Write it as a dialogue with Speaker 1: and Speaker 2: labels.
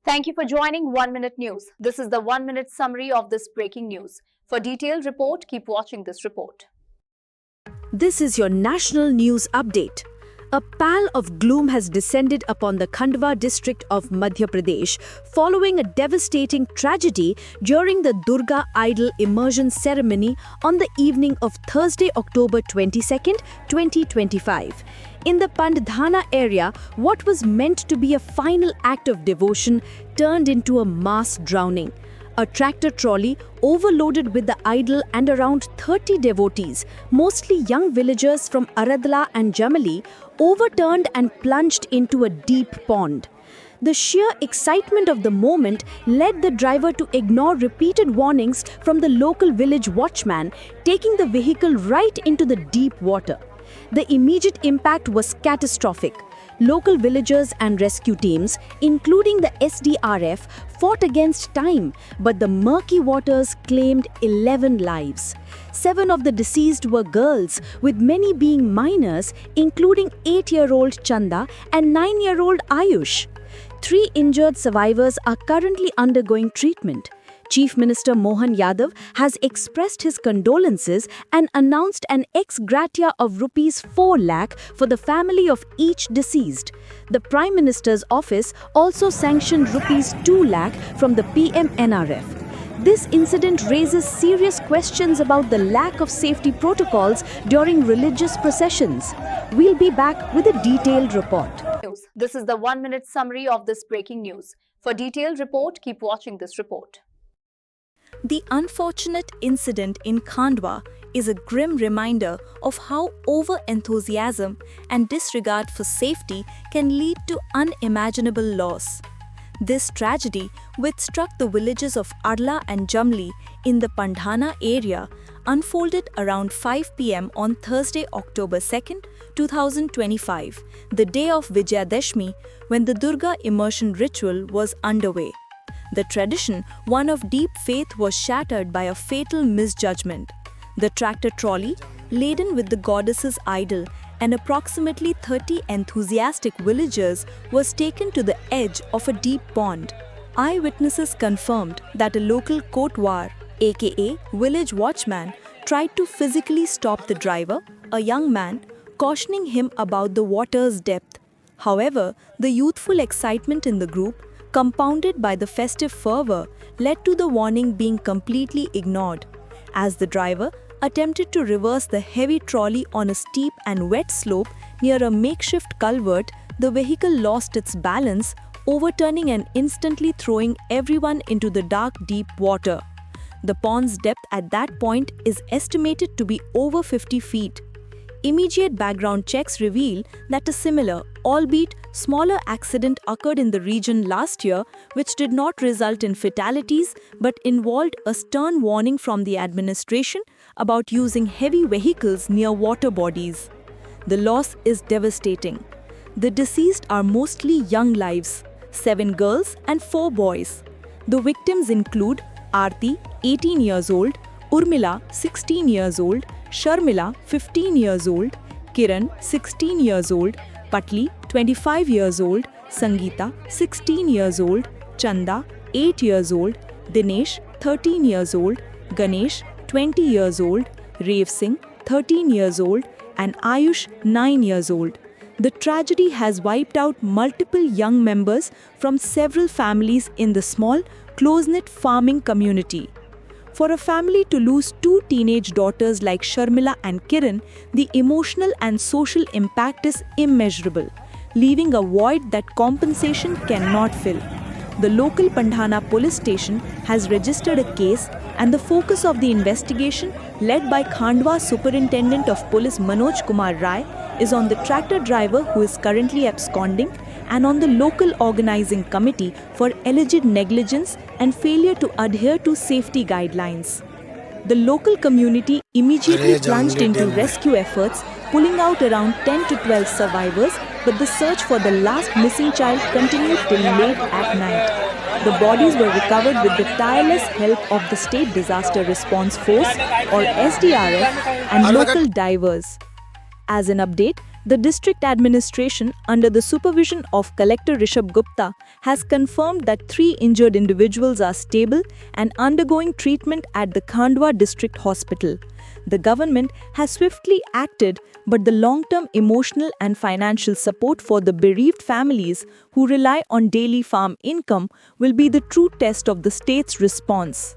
Speaker 1: Thank you for joining 1 Minute News. This is the 1 minute summary of this breaking news. For detailed report, keep watching this report.
Speaker 2: This is your national news update. A pall of gloom has descended upon the Khandwa district of Madhya Pradesh following a devastating tragedy during the Durga Immersion ceremony on the evening of Thursday, October 22, 2025. In the Pandhana area, what was meant to be a final act of devotion turned into a mass drowning. A tractor-trolley overloaded with the idol and around 30 devotees, mostly young villagers from Aradla and Jamali, overturned and plunged into a deep pond. The sheer excitement of the moment led the driver to ignore repeated warnings from the local village watchman, taking the vehicle right into the deep water. The immediate impact was catastrophic. Local villagers and rescue teams, including the SDRF, fought against time, but the murky waters claimed 11 lives. 7 of the deceased were girls, with many being minors, including 8-year-old Chanda and 9-year-old Ayush. 3 injured survivors are currently undergoing treatment. Chief Minister Mohan Yadav has expressed his condolences and announced an ex gratia of rupees 4 lakh for the family of each deceased. The Prime Minister's office also sanctioned rupees 2 lakh from the PMNRF. This incident raises serious questions about the lack of safety protocols during religious processions. We'll be back with a detailed report.
Speaker 1: This is the 1 minute summary of this breaking news. For detailed report, keep watching this report.
Speaker 3: The unfortunate incident in Khandwa is a grim reminder of how over-enthusiasm and disregard for safety can lead to unimaginable loss. This tragedy, which struck the villages of Arla and Jamli in the Pandhana area, unfolded around 5 p.m. on Thursday, October 2, 2025, the day of Vijayadashmi, when the Durga Immersion ritual was underway. The tradition, one of deep faith, was shattered by a fatal misjudgment. The tractor-trolley, laden with the goddess's idol and approximately 30 enthusiastic villagers, was taken to the edge of a deep pond. Eyewitnesses confirmed that a local Kotwar, aka village watchman, tried to physically stop the driver, a young man, cautioning him about the water's depth. However, the youthful excitement in the group, compounded by the festive fervor, led to the warning being completely ignored. As the driver attempted to reverse the heavy trolley on a steep and wet slope near a makeshift culvert, the vehicle lost its balance, overturning and instantly throwing everyone into the dark, deep water. The pond's depth at that point is estimated to be over 50 feet. Immediate background checks reveal that a similar, albeit smaller accident occurred in the region last year, which did not result in fatalities but involved a stern warning from the administration about using heavy vehicles near water bodies. The loss is devastating. The deceased are mostly young lives, 7 girls and 4 boys. The victims include Aarti, 18 years old, Urmila, 16 years old, Sharmila, 15 years old, Kiran, 16 years old, Patli, 25 years old, Sangeeta, 16 years old, Chanda, 8 years old, Dinesh, 13 years old, Ganesh, 20 years old, Rev Singh, 13 years old, and Ayush, 9 years old. The tragedy has wiped out multiple young members from several families in the small, close-knit farming community. For a family to lose 2 teenage daughters like Sharmila and Kiran, the emotional and social impact is immeasurable, leaving a void that compensation cannot fill. The local Pandhana police station has registered a case, and the focus of the investigation, led by Khandwa Superintendent of Police Manoj Kumar Rai, is on the tractor driver who is currently absconding and on the local organizing committee for alleged negligence and failure to adhere to safety guidelines. The local community immediately plunged into rescue efforts, pulling out around 10 to 12 survivors, but the search for the last missing child continued till late at night. The bodies were recovered with the tireless help of the State Disaster Response Force or SDRF and local divers. As an update, The district administration, under the supervision of Collector Rishabh Gupta, has confirmed that 3 injured individuals are stable and undergoing treatment at the Khandwa district hospital. The government has swiftly acted, but the long-term emotional and financial support for the bereaved families who rely on daily farm income will be the true test of the state's response.